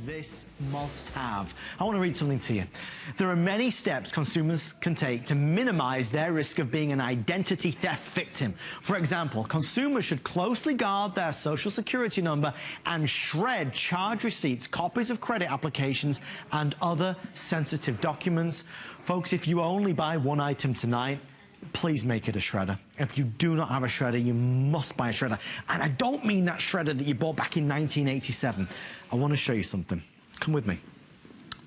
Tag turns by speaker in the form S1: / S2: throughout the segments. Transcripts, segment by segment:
S1: this must-have. I want to read something to you. There are many steps consumers can take to minimize their risk of being an identity theft victim. For example, consumers should closely guard their social security number and shred charge receipts, copies of credit applications, and other sensitive documents. Folks, if you only buy one item tonight, please make it a shredder. If you do not have a shredder, you must buy a shredder. And I don't mean that shredder that you bought back in 1987. I want to show you something. Come with me.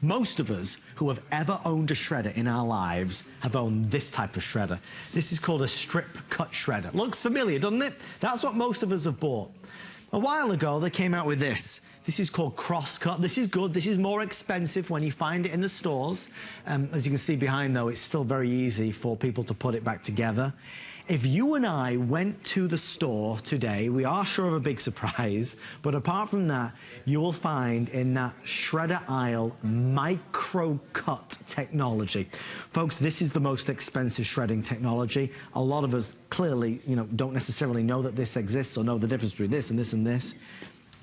S1: Most of us who have ever owned a shredder in our lives have owned this type of shredder. This is called a strip cut shredder. Looks familiar, doesn't it? That's what most of us have bought. A while ago, they came out with this. This is called cross-cut. This is good. This is more expensive when you find it in the stores. As you can see behind, though, it's still very easy for people to put it back together. If you and I went to the store today, we are sure of a big surprise, but apart from that, you will find in that shredder aisle micro-cut technology. Folks, this is the most expensive shredding technology. A lot of us clearly, don't necessarily know that this exists or know the difference between this and this and this.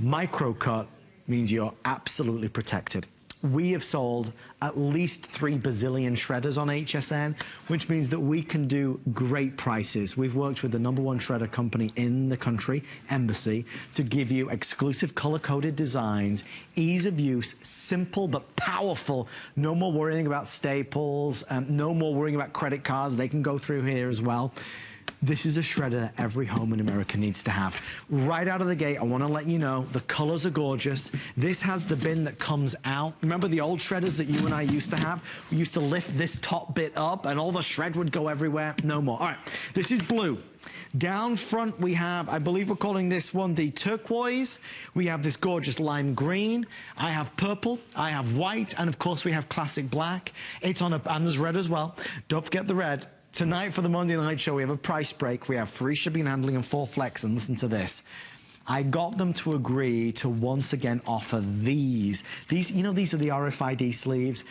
S1: Micro-cut means you're absolutely protected. We have sold at least 3 bazillion shredders on HSN, which means that we can do great prices. We've worked with the #1 shredder company in the country, Embassy, to give you exclusive color-coded designs, ease of use, simple but powerful. No more worrying about staples, no more worrying about credit cards. They can go through here as well. This is a shredder that every home in America needs to have. Right out of the gate, I want to let you know, the colors are gorgeous. This has the bin that comes out. Remember the old shredders that you and I used to have? We used to lift this top bit up and all the shred would go everywhere. No more. All right, this is blue. Down front we have, I believe we're calling this one the turquoise. We have this gorgeous lime green. I have purple, I have white, and of course we have classic black. It's on and there's red as well. Don't forget the red. Tonight for the Monday Night Show, we have a price break. We have free shipping and handling and 4 flex, and listen to this. I got them to agree to once again offer these. These are the RFID sleeves.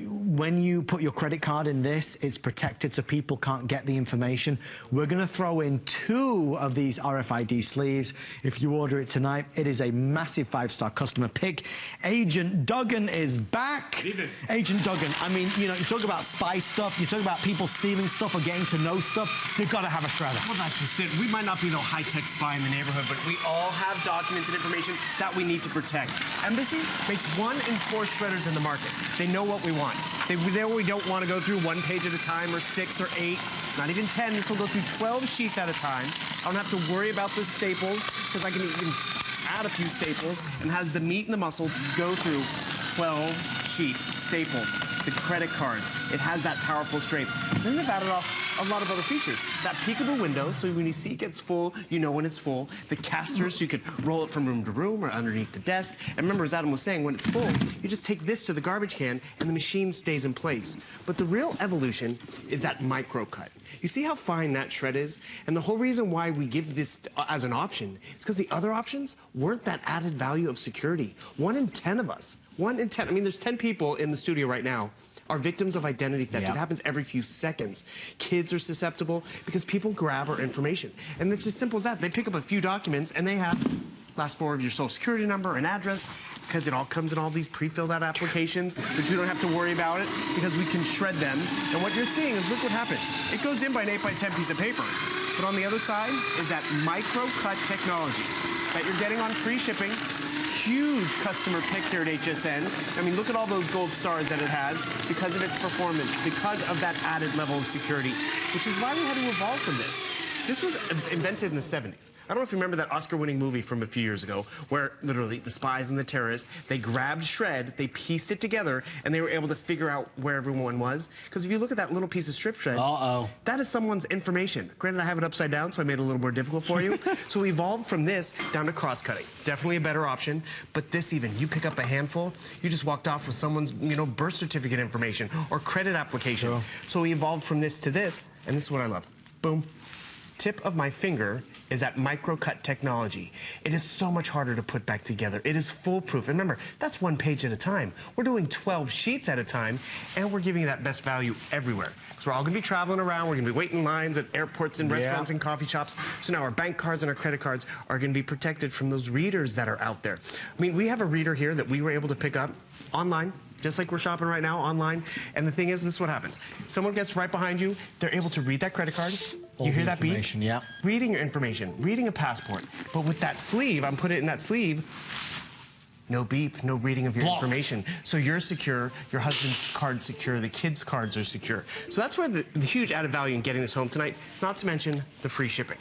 S1: When you put your credit card in this, it's protected so people can't get the information. We're going to throw in 2 of these RFID sleeves. If you order it tonight, it is a massive 5-star customer pick. Agent Duggan is back. Agent Duggan, I mean, you talk about spy stuff, you talk about people stealing stuff or getting to know stuff, you've got to have a shredder.
S2: Well, that's just it. We might not be no high-tech spy in the neighborhood, but we all have documents and information that we need to protect. Embassy makes 1 in 4 shredders in the market. They know what we want. We don't want to go through 1 page at a time or 6 or 8, not even 10. This will go through 12 sheets at a time. I don't have to worry about the staples because I can even add a few staples and has the meat and the muscle to go through 12 sheets, staples, the credit cards. It has that powerful strength. Then they've added off a lot of other features. That peekable window, so when you see it gets full, you know when it's full. The casters, so you could roll it from room to room or underneath the desk. And remember, as Adam was saying, when it's full, you just take this to the garbage can and the machine stays in place. But the real evolution is that micro cut. You see how fine that shred is? And the whole reason why we give this as an option is because the other options weren't that added value of security. 1 in 10 of us, 1 in 10, I mean, there's 10 people in the studio right now are victims of identity theft. It happens every few seconds. Kids are susceptible because people grab our information. And it's as simple as that. They pick up a few documents and they have last 4 of your social security number and address, because it all comes in all these pre-filled out applications, which we don't have to worry about it because we can shred them. And what you're seeing is, look what happens. It goes in by an 8 by 10 piece of paper. But on the other side is that micro-cut technology that you're getting on free shipping. Huge customer pick here at HSN. I mean, look at all those gold stars that it has because of its performance, because of that added level of security, which is why we had to evolve from this. This was invented in the 70s. I don't know if you remember that Oscar-winning movie from a few years ago where literally the spies and the terrorists, they grabbed shred, they pieced it together, and they were able to figure out where everyone was. Because if you look at that little piece of strip shred, that is someone's information. Granted, I have it upside down, so I made it a little more difficult for you. So we evolved from this down to cross-cutting. Definitely a better option. But this even, you pick up a handful, you just walked off with someone's, birth certificate information or credit application. So we evolved from this to this, and this is what I love. Boom. tip of my finger is that Microcut technology. It is so much harder to put back together. It is foolproof. And remember, that's one page at a time. We're doing 12 sheets at a time, and we're giving you that best value everywhere. So we're all going to be traveling around. We're going to be waiting in lines at airports and restaurants and coffee shops. So now our bank cards and our credit cards are going to be protected from those readers that are out there. I mean, we have a reader here that we were able to pick up online, just like we're shopping right now online. And the thing is, this is what happens. Someone gets right behind you. They're able to read that credit card. You hear that beep?
S1: Yeah.
S2: Reading your information, reading a passport. But with that sleeve, I'm putting it in that sleeve, no beep, no reading of your information. So you're secure, your husband's card's secure, the kids' cards are secure. So that's where the huge added value in getting this home tonight, not to mention the free shipping.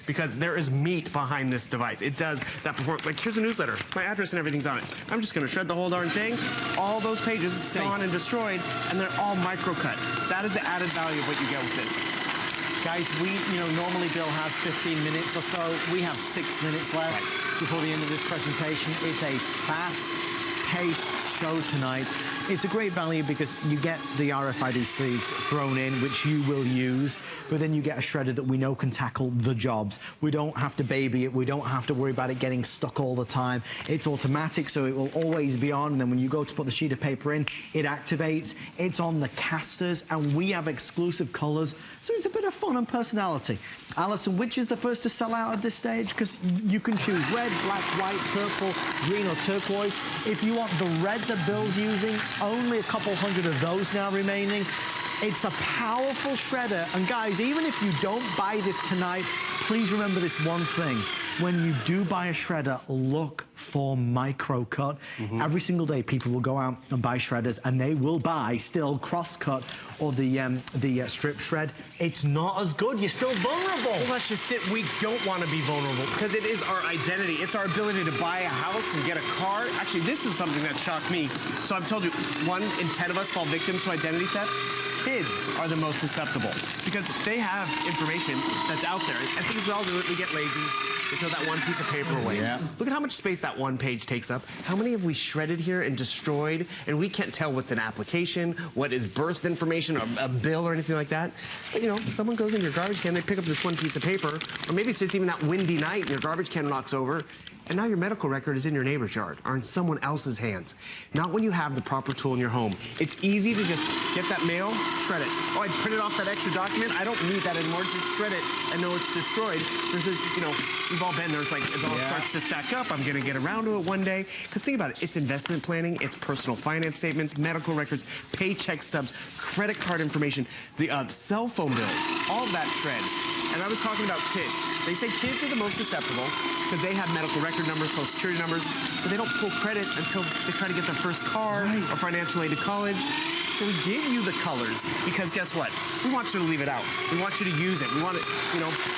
S2: Because there is meat behind this device. It does that before, like here's a newsletter, my address and everything's on it. I'm just gonna shred the whole darn thing. All those pages gone and destroyed, and they're all microcut. That is the added value of what you get with this.
S1: Guys, normally Bill has 15 minutes or so. We have 6 minutes left before the end of this presentation. It's a fast-paced show tonight. It's a great value because you get the RFID sleeves thrown in, which you will use, but then you get a shredder that we know can tackle the jobs. We don't have to baby it. We don't have to worry about it getting stuck all the time. It's automatic, so it will always be on. And then when you go to put the sheet of paper in, it activates. It's on the casters, and we have exclusive colors, so it's a bit of fun and personality. Alison, which is the first to sell out at this stage? Because you can choose red, black, white, purple, green, or turquoise. If you want the red that Bill's using, only a couple hundred of those now remaining. It's a powerful shredder. And guys, even if you don't buy this tonight, please remember this one thing. When you do buy a shredder, look for Microcut. Every single day, people will go out and buy shredders, and they will buy still crosscut or the strip shred. It's not as good. You're still vulnerable.
S2: Well, that's just it. We don't want to be vulnerable because it is our identity. It's our ability to buy a house and get a car. Actually, this is something that shocked me. So I've told you, 1 in 10 of us fall victims to identity theft. Kids are the most susceptible because they have information that's out there. I think as we all do it, we get lazy. We throw that one piece of paper away. Look at how much space that one page takes up. How many have we shredded here and destroyed, and we can't tell what's an application, what is birth information, or a bill or anything like that. But, someone goes in your garbage can, they pick up this one piece of paper, or maybe it's just even that windy night and your garbage can knocks over, and now your medical record is in your neighbor's yard or in someone else's hands. Not when you have the proper tool in your home. It's easy to just get that mail, shred it. Oh, I printed off that extra document. I don't need that anymore. Just shred it and know it's destroyed. Versus, we've all been there. It's like, it all starts to stack up. I'm going to get around to it one day. Because think about it. It's investment planning. It's personal finance statements, medical records, paycheck stubs, credit card information, the cell phone bill, all of that shred. And I was talking about kids. They say kids are the most susceptible because they have medical record numbers, social security numbers, but they don't pull credit until they try to get their first car or financial aid to college. So we give you the colors because guess what? We want you to leave it out. We want you to use it. We want it,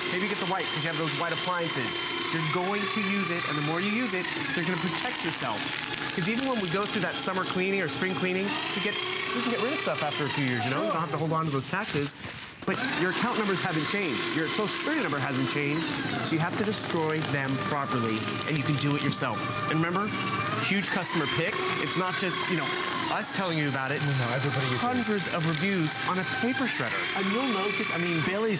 S2: maybe get the white because you have those white appliances. You're going to use it, and the more you use it, you're going to protect yourself. Because even when we go through that summer cleaning or spring cleaning, we can get rid of stuff after a few years, You don't have to hold on to those taxes. But your account numbers haven't changed. Your social security number hasn't changed. So you have to destroy them properly, and you can do it yourself. And remember, huge customer pick. It's not just, us telling you about it.
S1: No, everybody uses
S2: hundreds of reviews on a paper shredder.
S1: And you'll notice, Bill is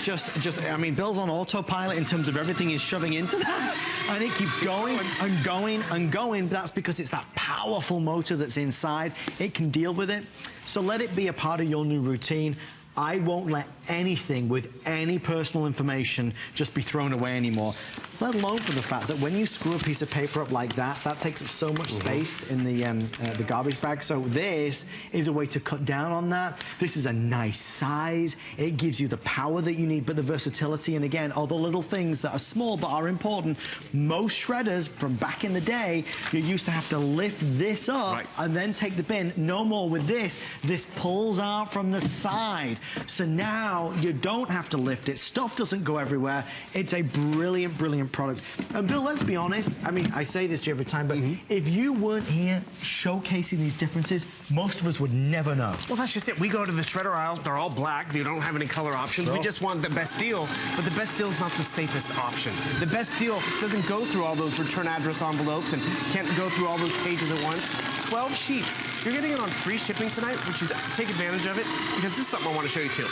S1: Bill's on autopilot in terms of everything he's shoving into that. And it keeps going and going and going. But that's because it's that powerful motor that's inside. It can deal with it. So let it be a part of your new routine. I won't let anything with any personal information just be thrown away anymore, let alone for the fact that when you screw a piece of paper up like that, that takes up so much space in the garbage bag. So this is a way to cut down on that. This is a nice size. It gives you the power that you need, but the versatility. And again, all the little things that are small but are important. Most shredders from back in the day, you used to have to lift this up and then take the bin. No more with this. This pulls out from the side. So now you don't have to lift it. Stuff doesn't go everywhere. It's a brilliant, brilliant product. And Bill, let's be honest. I say this to you every time, but if you weren't here showcasing these differences, most of us would never know.
S2: Well, that's just it. We go to the shredder aisle. They're all black. They don't have any color options. We just want the best deal, but the best deal is not the safest option. The best deal doesn't go through all those return address envelopes and can't go through all those pages at once. 12 sheets. You're getting it on free shipping tonight, which is take advantage of it because this is something I want to show show you too.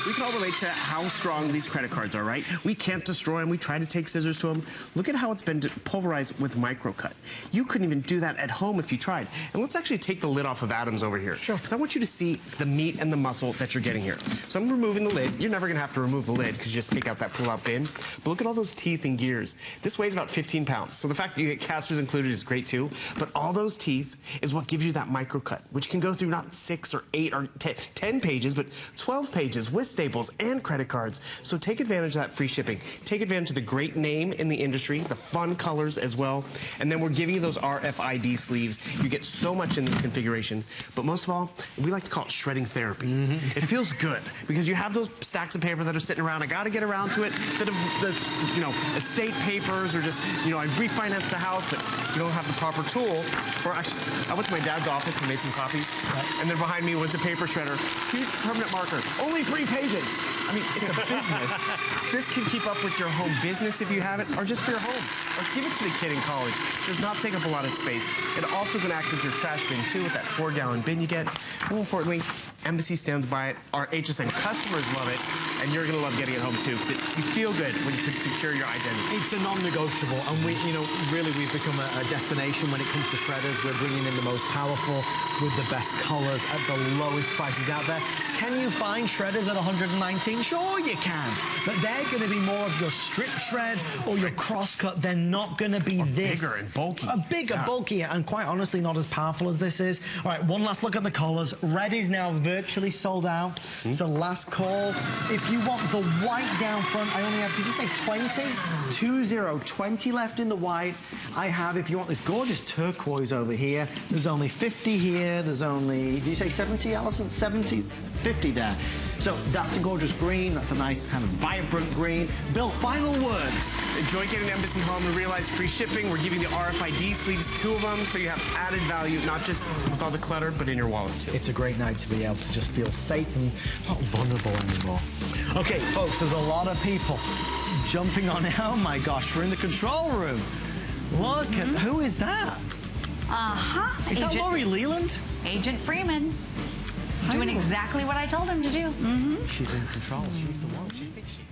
S2: We can all relate to how strong these credit cards are, right? We can't destroy them. We try to take scissors to them. Look at how it's been pulverized with Microcut. You couldn't even do that at home if you tried. And let's actually take the lid off of Adam's over here.
S1: Sure.
S2: Because I want you to see the meat and the muscle that you're getting here. So I'm removing the lid. You're never going to have to remove the lid because you just take out that pull-out bin. But look at all those teeth and gears. This weighs about 15 pounds. So the fact that you get casters included is great too. But all those teeth is what gives you that Microcut, which can go through not 6 or 8 or 10 pages, but 12 pages with staples and credit cards. So take advantage of that free shipping. Take advantage of the great name in the industry, the fun colors as well. And then we're giving you those RFID sleeves. You get so much in this configuration. But most of all, we like to call it shredding therapy. It feels good because you have those stacks of paper that are sitting around. I got to get around to it. The estate papers or just, I refinanced the house, but you don't have the proper tool. Or actually, I went to my dad's office and made some copies. And then behind me was a paper shredder. Huge permanent marker. Only 3 pages. I mean, it's a business. This can keep up with your home business if you have it, or just for your home. Or give it to the kid in college. It does not take up a lot of space. It also can act as your trash bin, too, with that 4-gallon bin you get. More importantly, Embassy stands by it. Our HSN customers love it, and you're going to love getting it home, too, because you feel good when you can secure your identity.
S1: It's a non-negotiable, and really we've become a destination when it comes to shredders. We're bringing in the most powerful with the best colors at the lowest prices out there. Can you find shredders at 119? Sure you can, but they're going to be more of your strip shred or your cross-cut. They're not going to be this.
S2: Bigger and bulky.
S1: Bigger, bulkier, and quite honestly not as powerful as this is. All right, one last look at the colors. Red is now virtually sold out. It's a last call. If you want the white down front, I only have, did you say 20? 20 left in the white. I have, if you want this gorgeous turquoise over here, there's only 50 here. There's only, did you say 70, Alison? 70? 50 there. So that's a gorgeous green. That's a nice kind of vibrant green. Bill, final words.
S2: Enjoy getting Embassy home and realize free shipping. We're giving the RFID sleeves, 2 of them, so you have added value, not just with all the clutter, but in your wallet too.
S1: It's a great night to be able to just feel safe and not vulnerable anymore. Okay, folks, there's a lot of people jumping on it. Oh my gosh, we're in the control room. Look at, who is that? Is that Lori Leland?
S3: Agent Freeman. Doing exactly what I told him to do.
S1: She's in control. She's the one. She thinks she